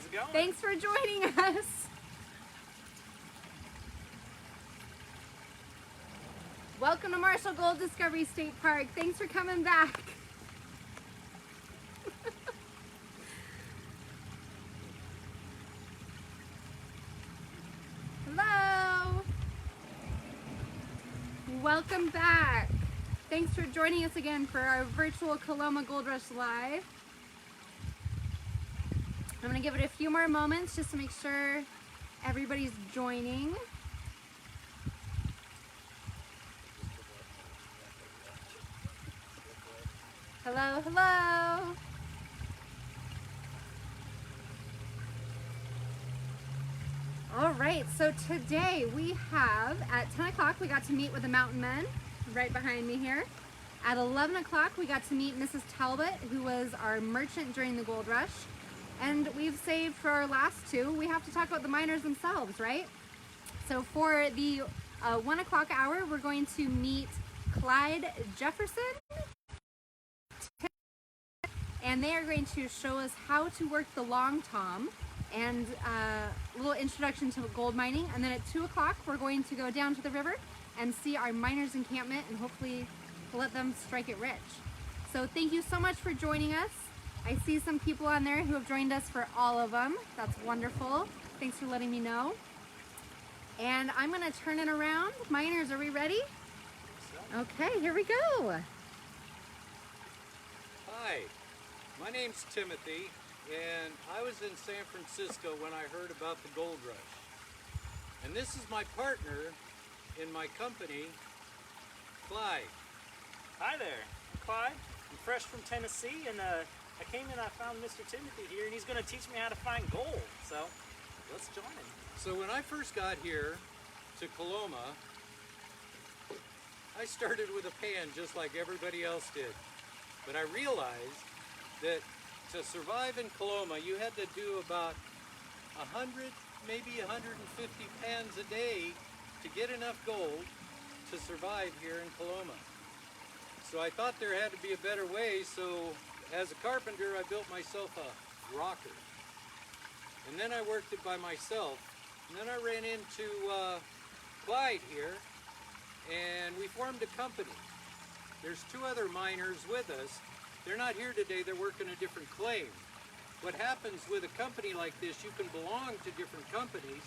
How's it going? Thanks for joining us. Welcome to Marshall Gold Discovery State Park. Thanks for coming back. Hello. Welcome back. Thanks for joining us again for our virtual Coloma Gold Rush Live. I'm going to give it a few more moments just to make sure everybody's joining. Hello, hello. All right, so today we have, at 10 o'clock, we got to meet with the Mountain Men right behind me here. At 11 o'clock, we got to meet Mrs. Talbot, who was our merchant during the gold rush. And we've saved for our last two, we have to talk about the miners themselves, right? So for the 1 o'clock hour, we're going to meet Clyde Jefferson. And they are going to show us how to work the long tom and a little introduction to gold mining. And then at 2 o'clock, we're going to go down to the river and see our miners' encampment and hopefully let them strike it rich. So thank you so much for joining us. I see some people on there who have joined us for all of them. That's wonderful. Thanks for letting me know. And I'm gonna turn it around. Miners, are we ready? Okay, here we go. Hi, my name's Timothy, and I was in San Francisco when I heard about the gold rush. And this is my partner in my company, Clyde. Hi there, I'm Clyde. I'm fresh from Tennessee, and I came in, I found Mr. Timothy here, and he's going to teach me how to find gold. So let's join him. So when I first got here to Coloma, I started with a pan just like everybody else did. But I realized that to survive in Coloma, you had to do about 100, maybe 150 pans a day to get enough gold to survive here in Coloma. So I thought there had to be a better way, so as a carpenter, I built myself a rocker. And then I worked it by myself. And then I ran into Clyde here, and we formed a company. There's two other miners with us. They're not here today, they're working a different claim. What happens with a company like this, you can belong to different companies,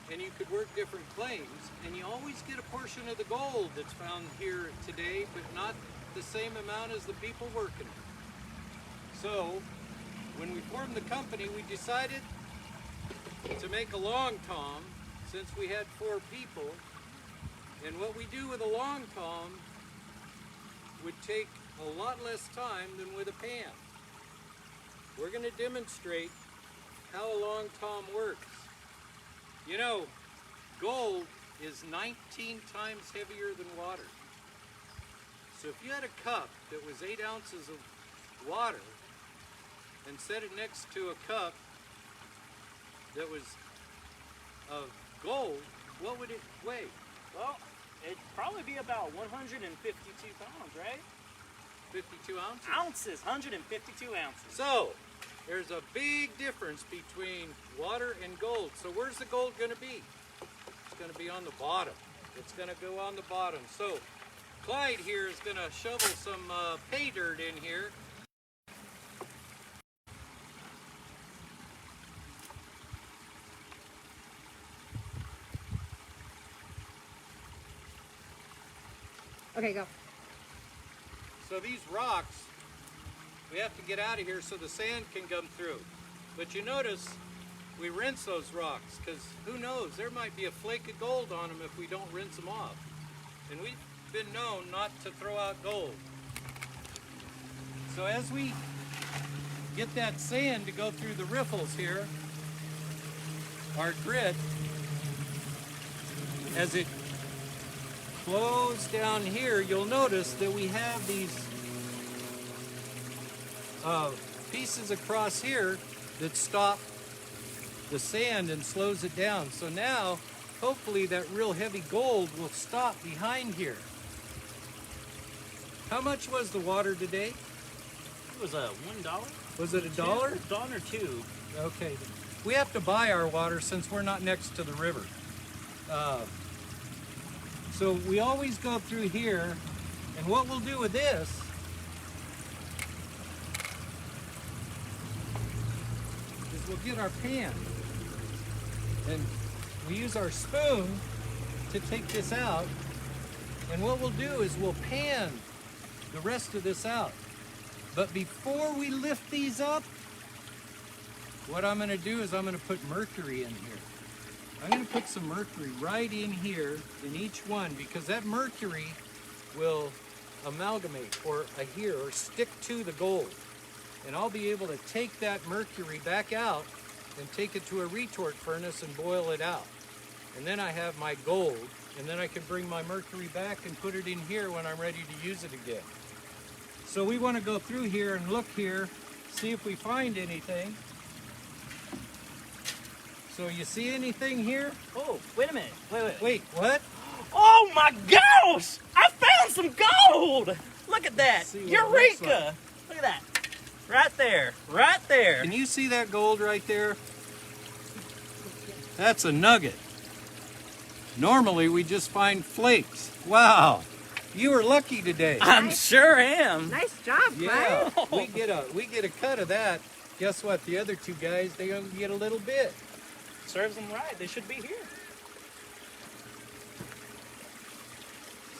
and you could work different claims, and you always get a portion of the gold that's found here today, but not the same amount as the people working it. So, when we formed the company, we decided to make a long tom, since we had 4 people. And what we do with a long tom would take a lot less time than with a pan. We're going to demonstrate how a long tom works. You know, gold is 19 times heavier than water. So if you had a cup that was 8 ounces of water, and set it next to a cup that was of gold, what would it weigh? Well, it'd probably be about 152 pounds, right? 52 ounces? Ounces, 152 ounces. So, there's a big difference between water and gold. So where's the gold going to be? It's going to be on the bottom. It's going to go on the bottom. So, Clyde here is going to shovel some pay dirt in here. Okay, go. So these rocks, we have to get out of here so the sand can come through. But you notice we rinse those rocks, because who knows, there might be a flake of gold on them if we don't rinse them off. And we've been known not to throw out gold. So as we get that sand to go through the riffles here, our grit, as it flows down here, you'll notice that we have these pieces across here that stop the sand and slows it down. So now, hopefully that real heavy gold will stop behind here. How much was the water today? it was $1. Was it $1? $1 or $2. Okay. We have to buy our water since we're not next to the river. So we always go through here, and what we'll do with this is we'll get our pan, and we use our spoon to take this out, and what we'll do is we'll pan the rest of this out. But before we lift these up, what I'm going to do is I'm going to put mercury in here. I'm going to put some mercury right in here in each one, because that mercury will amalgamate or adhere or stick to the gold. And I'll be able to take that mercury back out and take it to a retort furnace and boil it out. And then I have my gold, and then I can bring my mercury back and put it in here when I'm ready to use it again. So we want to go through here and look here, see if we find anything. So you see anything here? Oh, wait a minute. Wait, what? Oh my gosh! I found some gold! Look at that! See what it looks like. Eureka! Look at that. Right there. Right there. Can you see that gold right there? That's a nugget. Normally we just find flakes. Wow, you were lucky today. I'm sure am. Nice job, Yeah, Clyde. we get a cut of that. Guess what? The other two guys, they only get a little bit. Serves them right. They should be here.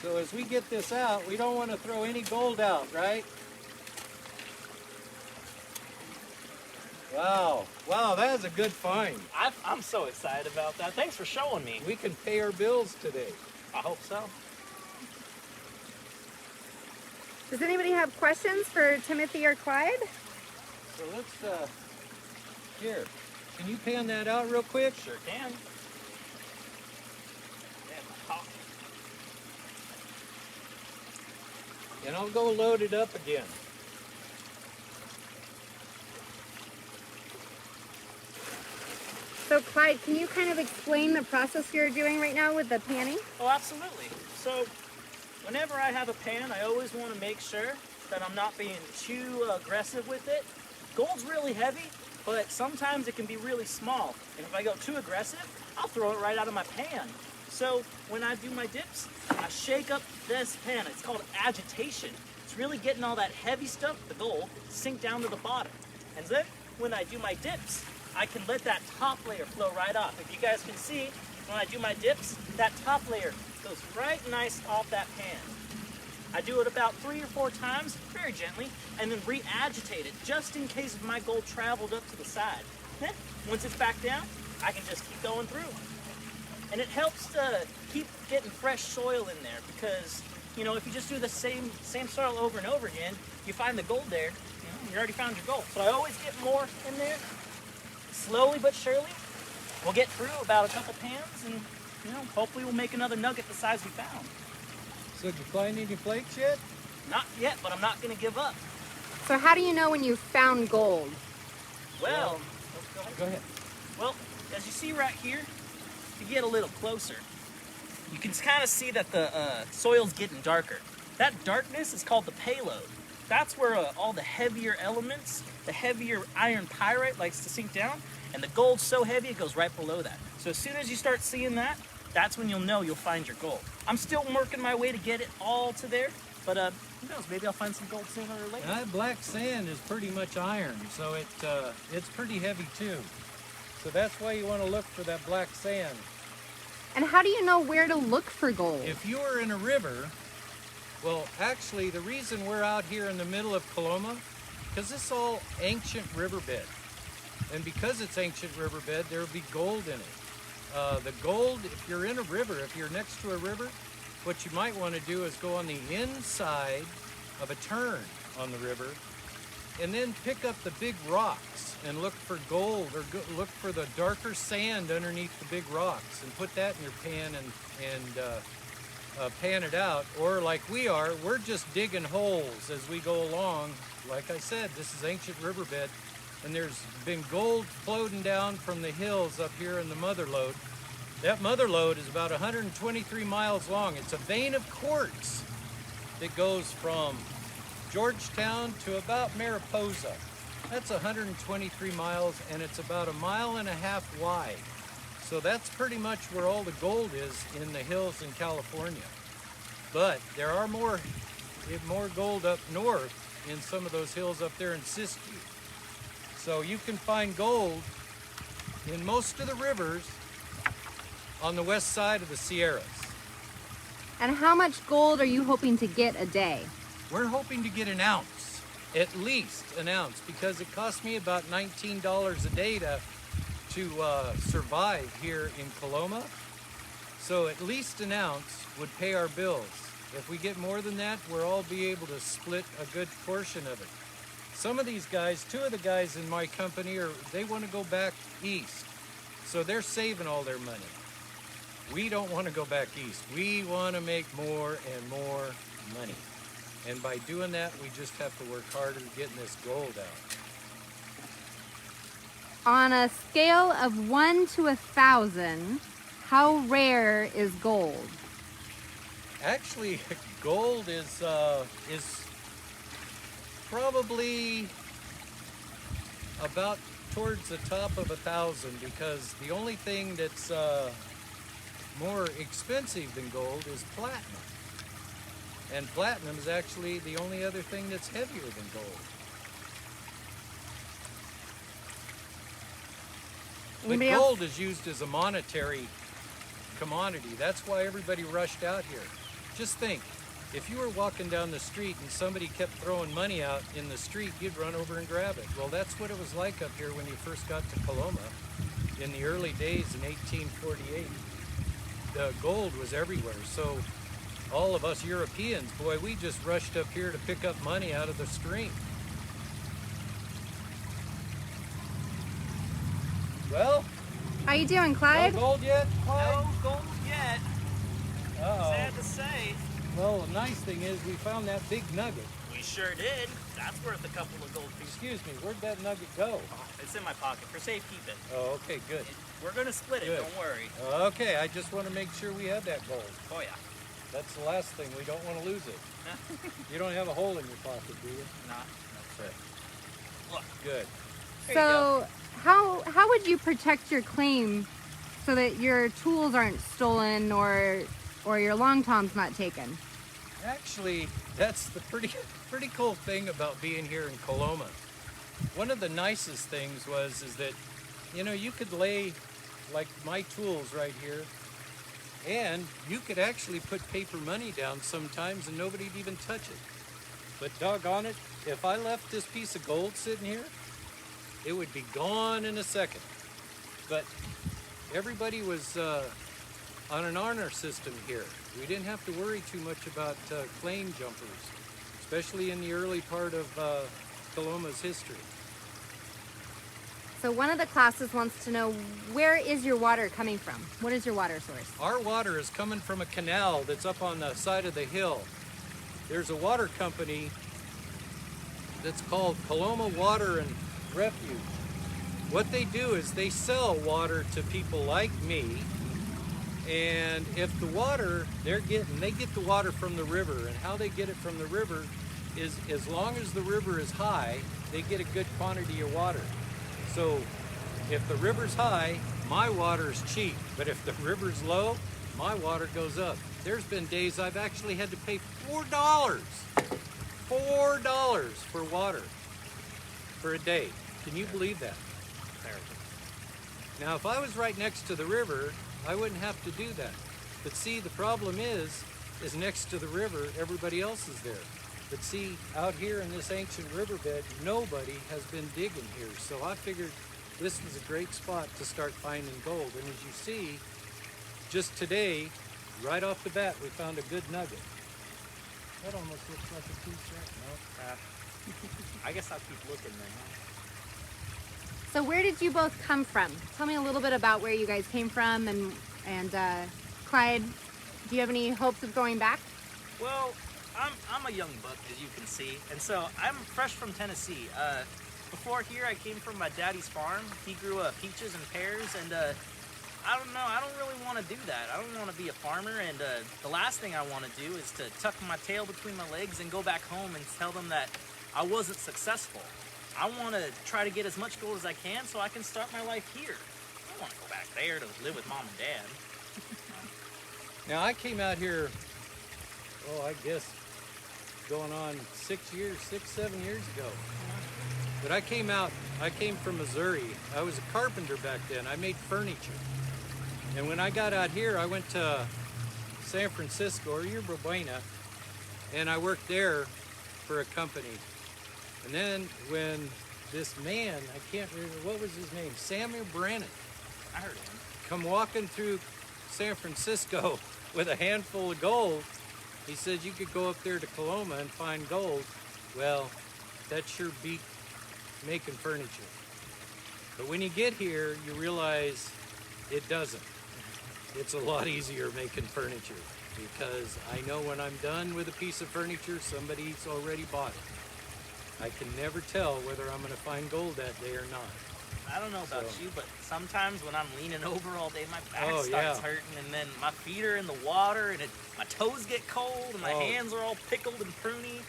So as we get this out, we don't want to throw any gold out, right? Wow, that is a good find. I'm so excited about that. Thanks for showing me. We can pay our bills today. I hope so. Does anybody have questions for Timothy or Clyde? So let's, here, can you pan that out real quick? Sure can. Yeah, my coffee. And I'll go load it up again. So Clyde, can you kind of explain the process you're doing right now with the panning? Oh, absolutely. So, whenever I have a pan, I always want to make sure that I'm not being too aggressive with it. Gold's really heavy, but sometimes it can be really small. And if I go too aggressive, I'll throw it right out of my pan. So, when I do my dips, I shake up this pan. It's called agitation. It's really getting all that heavy stuff, the gold, sink down to the bottom. And then, when I do my dips, I can let that top layer flow right off. If you guys can see, when I do my dips, that top layer goes right nice off that pan. I do it about 3 or 4 times, very gently, and then re-agitate it, just in case if my gold traveled up to the side. Then, once it's back down, I can just keep going through. And it helps to keep getting fresh soil in there, because, you know, if you just do the same soil over and over again, you find the gold there, you already found your gold. So I always get more in there. Slowly but surely, we'll get through about a couple pans, and hopefully we'll make another nugget the size we found. So did you find any flakes yet? Not yet, but I'm not going to give up. So how do you know when you found gold? Well, Go ahead. well, as you see right here, if you get a little closer, you can kind of see that the soil's getting darker. That darkness is called the payload. That's where all the heavier elements, the heavier iron pyrite likes to sink down, and the gold's so heavy it goes right below that. So as soon as you start seeing that, that's when you'll know you'll find your gold. I'm still working my way to get it all to there, but who knows, maybe I'll find some gold sooner or later. That black sand is pretty much iron, so it's pretty heavy too. So that's why you want to look for that black sand. And how do you know where to look for gold? If you are in a river, well, actually, the reason we're out here in the middle of Coloma, because this is all ancient riverbed. And because it's ancient riverbed, there will be gold in it. The gold, if you're in a river, if you're next to a river, what you might want to do is go on the inside of a turn on the river, and then pick up the big rocks and look for gold, or look for the darker sand underneath the big rocks, and put that in your pan and pan it out. Or like we are, we're just digging holes as we go along. Like I said, this is ancient riverbed, and there's been gold floating down from the hills up here in the Mother Lode. That Mother Lode is about 123 miles long. It's a vein of quartz that goes from Georgetown to about Mariposa. That's 123 miles, and it's about 1.5 miles wide. So that's pretty much where all the gold is in the hills in California. But there are more gold up north in some of those hills up there in Siskiyou. So you can find gold in most of the rivers on the west side of the Sierras. And how much gold are you hoping to get a day? We're hoping to get an ounce, at least an ounce, because it cost me about $19 a day to survive here in Coloma. So at least an ounce would pay our bills. If we get more than that, we'll all be able to split a good portion of it. Some of these guys, 2 of the guys in my company, they want to go back east. So they're saving all their money. We don't want to go back east. We want to make more and more money. And by doing that, we just have to work harder getting this gold out. On a scale of 1 to 1,000, how rare is gold? Actually, gold is probably about towards the top of 1,000, because the only thing that's more expensive than gold is platinum. And platinum is actually the only other thing that's heavier than gold. But gold is used as a monetary commodity. That's why everybody rushed out here. Just think, if you were walking down the street and somebody kept throwing money out in the street, you'd run over and grab it. Well, that's what it was like up here when you first got to Coloma in the early days in 1848. The gold was everywhere. So all of us Europeans, boy, we just rushed up here to pick up money out of the stream. Well, how you doing, Clyde? No gold yet, Clyde? No gold yet. Uh-oh. Sad to say. Well, the nice thing is we found that big nugget. We sure did. That's worth a couple of gold pieces. Excuse me, where'd that nugget go? It's in my pocket for safekeeping. Oh, okay, good. We're gonna split it, Good. don't worry. Okay, I just want to make sure we have that gold. Oh yeah. That's the last thing. We don't want to lose it. You don't have a hole in your pocket, do you? Not. Okay. Look. Good. There you go. So how would you protect your claim so that your tools aren't stolen or your long tom's not taken? Actually, that's the pretty cool thing about being here in Coloma. One of the nicest things is that, you know, you could lay like my tools right here, and you could actually put paper money down sometimes and nobody'd even touch it. But doggone it, if I left this piece of gold sitting here, it would be gone in a second. But everybody was on an honor system here. We didn't have to worry too much about claim jumpers, especially in the early part of Coloma's history. So one of the classes wants to know, where is your water coming from? What is your water source? Our water is coming from a canal that's up on the side of the hill. There's a water company that's called Coloma Water and Refuge. What they do is they sell water to people like me, and if the water they get the water from the river, and how they get it from the river is, as long as the river is high, they get a good quantity of water. So if the river's high, my water is cheap, but if the river's low, my water goes up. There's been days I've actually had to pay $4 for water for a day. Can you believe that? Now, if I was right next to the river, I wouldn't have to do that. But see, the problem is next to the river, everybody else is there. But see, out here in this ancient riverbed, nobody has been digging here. So I figured this was a great spot to start finding gold. And as you see, just today, right off the bat, we found a good nugget. That almost looks like a piece, right? No. I guess I'll keep looking then. So where did you both come from? Tell me a little bit about where you guys came from, and Clyde, do you have any hopes of going back? Well, I'm a young buck, as you can see, and so I'm fresh from Tennessee. Before here, I came from my daddy's farm. He grew peaches and pears, and I don't know. I don't really want to do that. I don't want to be a farmer, and the last thing I want to do is to tuck my tail between my legs and go back home and tell them that I wasn't successful. I want to try to get as much gold as I can so I can start my life here. I don't want to go back there to live with mom and dad. Now I came out here, oh, I guess going on 6, 7 years ago. But I came from Missouri. I was a carpenter back then. I made furniture. And when I got out here, I went to San Francisco or Yerba Buena, and I worked there for a company. And then when this man, I can't remember, what was his name? Samuel Brennan. I heard him. Come walking through San Francisco with a handful of gold. He said you could go up there to Coloma and find gold. Well, that sure beat making furniture. But when you get here, you realize it doesn't. It's a lot easier making furniture because I know when I'm done with a piece of furniture, somebody's already bought it. I can never tell whether I'm going to find gold that day or not. I don't know about you, but sometimes when I'm leaning over all day, my back Oh, starts yeah. hurting, and then my feet are in the water, and my toes get cold, and my Oh. hands are all pickled and pruny.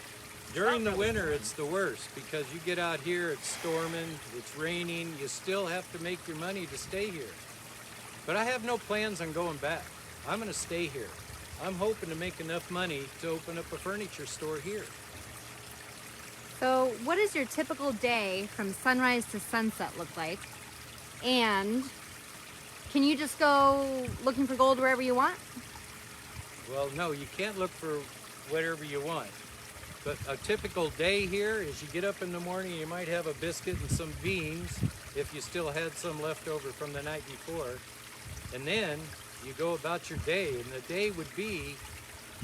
During the Not really winter, fun. it's the worst because you get out here, it's storming, it's raining, you still have to make your money to stay here. But I have no plans on going back. I'm going to stay here. I'm hoping to make enough money to open up a furniture store here. So what does your typical day from sunrise to sunset look like? And can you just go looking for gold wherever you want? Well, no, you can't look for whatever you want. But a typical day here is you get up in the morning, you might have a biscuit and some beans if you still had some left over from the night before. And then you go about your day, and the day would be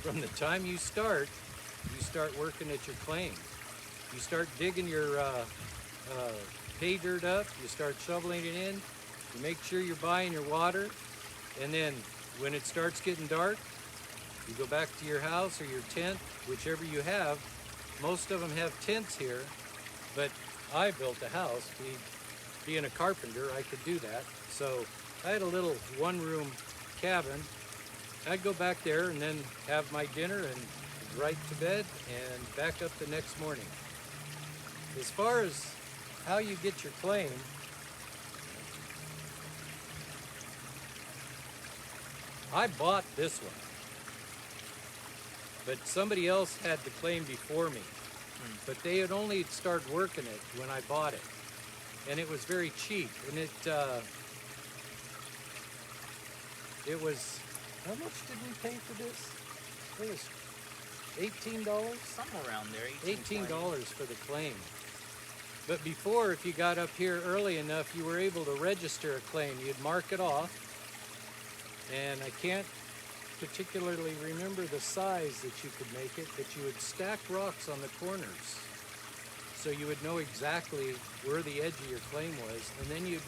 from the time you start working at your claim. You start digging your pay dirt up, you start shoveling it in, you make sure you're buying your water, and then when it starts getting dark, you go back to your house or your tent, whichever you have. Most of them have tents here, but I built a house. Being a carpenter, I could do that. So I had a little one-room cabin. I'd go back there and then have my dinner and right to bed and back up the next morning. As far as how you get your claim, I bought this one, but somebody else had the claim before me. But they had only started working it when I bought it, and it was very cheap. And it was, how much did we pay for this? It was $18. Somewhere around there, $18 for the claim. But before, if you got up here early enough, you were able to register a claim. You'd mark it off, and I can't particularly remember the size that you could make it, but you would stack rocks on the corners. So you would know exactly where the edge of your claim was, and then you'd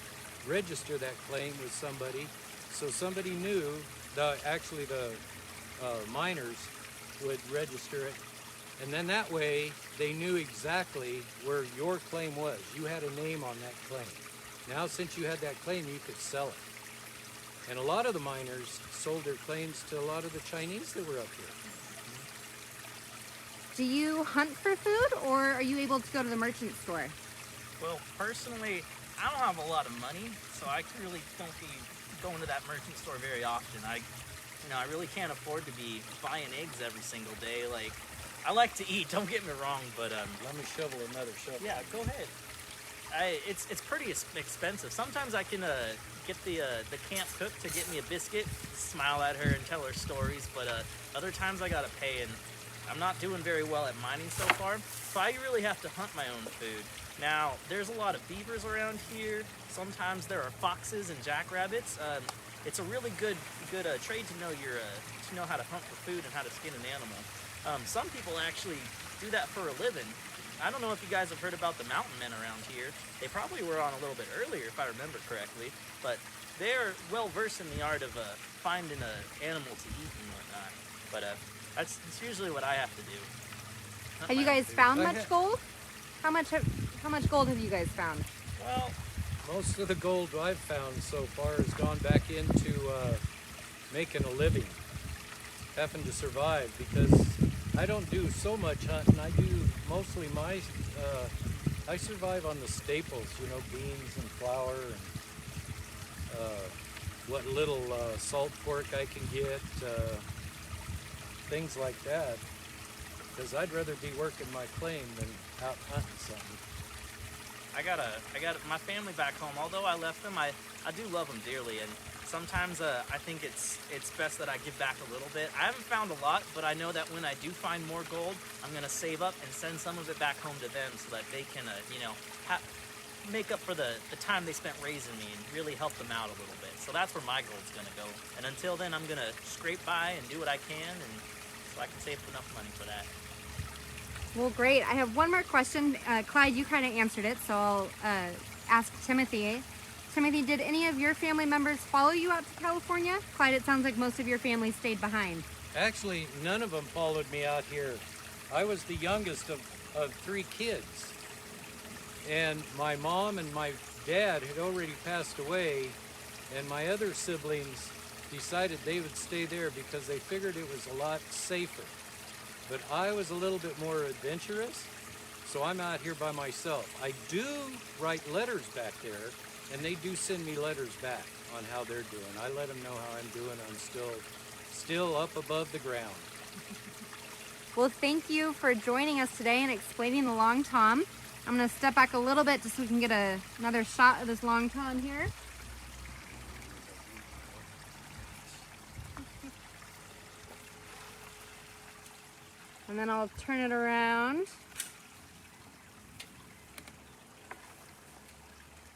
register that claim with somebody, so somebody knew, the miners would register it, and then that way they knew exactly where your claim was. You had a name on that claim. Now since you had that claim, you could sell it. And a lot of the miners sold their claims to a lot of the Chinese that were up here. Do you hunt for food, or are you able to go to the merchant store? Well, personally, I don't have a lot of money, so I really don't be going to that merchant store very often. I really can't afford to be buying eggs every single day. Like, I like to eat, don't get me wrong, but Let me shovel another shovel. yeah, go ahead. It's pretty expensive. Sometimes I can get the camp cook to get me a biscuit, smile at her and tell her stories, but other times I gotta pay, and I'm not doing very well at mining so far, so I really have to hunt my own food. Now, there's a lot of beavers around here. Sometimes there are foxes and jackrabbits. It's a really good trade to know how to hunt for food and how to skin an animal. Some people actually do that for a living. I don't know if you guys have heard about the mountain men around here. They probably were on a little bit earlier, if I remember correctly, but they're well versed in the art of finding an animal to eat and whatnot. But that's usually what I have to do. Hunt Have you my own guys food. found I much ha- gold? How much gold have you guys found? Well, Most of the gold I've found so far has gone back into making a living, having to survive, because I don't do so much hunting. I do mostly I survive on the staples, you know, beans and flour and what little salt pork I can get, things like that, because I'd rather be working my claim than out hunting something. I got my family back home. Although I left them, I do love them dearly, and sometimes I think it's best that I give back a little bit. I haven't found a lot, but I know that when I do find more gold, I'm gonna save up and send some of it back home to them so that they can, you know, make up for the time they spent raising me and really help them out a little bit. So that's where my gold's gonna go. And until then, I'm gonna scrape by and do what I can, and so I can save enough money for that. Well, great. I have one more question. Clyde, you kind of answered it, so I'll ask Timothy. Timothy, did any of your family members follow you out to California? Clyde, it sounds like most of your family stayed behind. Actually, none of them followed me out here. I was the youngest of 3 kids. And my mom and my dad had already passed away, and my other siblings decided they would stay there because they figured it was a lot safer. But I was a little bit more adventurous, so I'm out here by myself. I do write letters back there, and they do send me letters back on how they're doing. I let them know how I'm doing. I'm still up above the ground. Well, thank you for joining us today and explaining the long tom. I'm going to step back a little bit just so we can get another shot of this long tom here. And then I'll turn it around.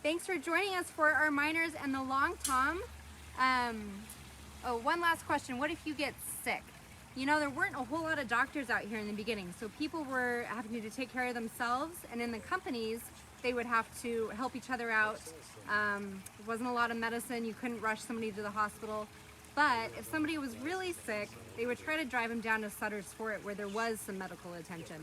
Thanks for joining us for our miners and the long tom. Oh, one last question. What if you get sick? You know, there weren't a whole lot of doctors out here in the beginning, so people were having to take care of themselves, and in the companies, they would have to help each other out. There wasn't a lot of medicine. You couldn't rush somebody to the hospital. But if somebody was really sick, they would try to drive them down to Sutter's Fort where there was some medical attention.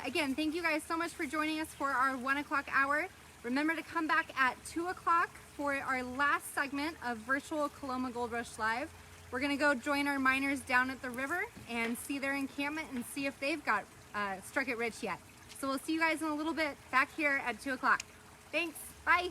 Again, thank you guys so much for joining us for our 1 o'clock hour. Remember to come back at 2 o'clock for our last segment of Virtual Coloma Gold Rush Live. We're gonna go join our miners down at the river and see their encampment and see if they've got struck it rich yet. So we'll see you guys in a little bit back here at 2 o'clock. Thanks, bye.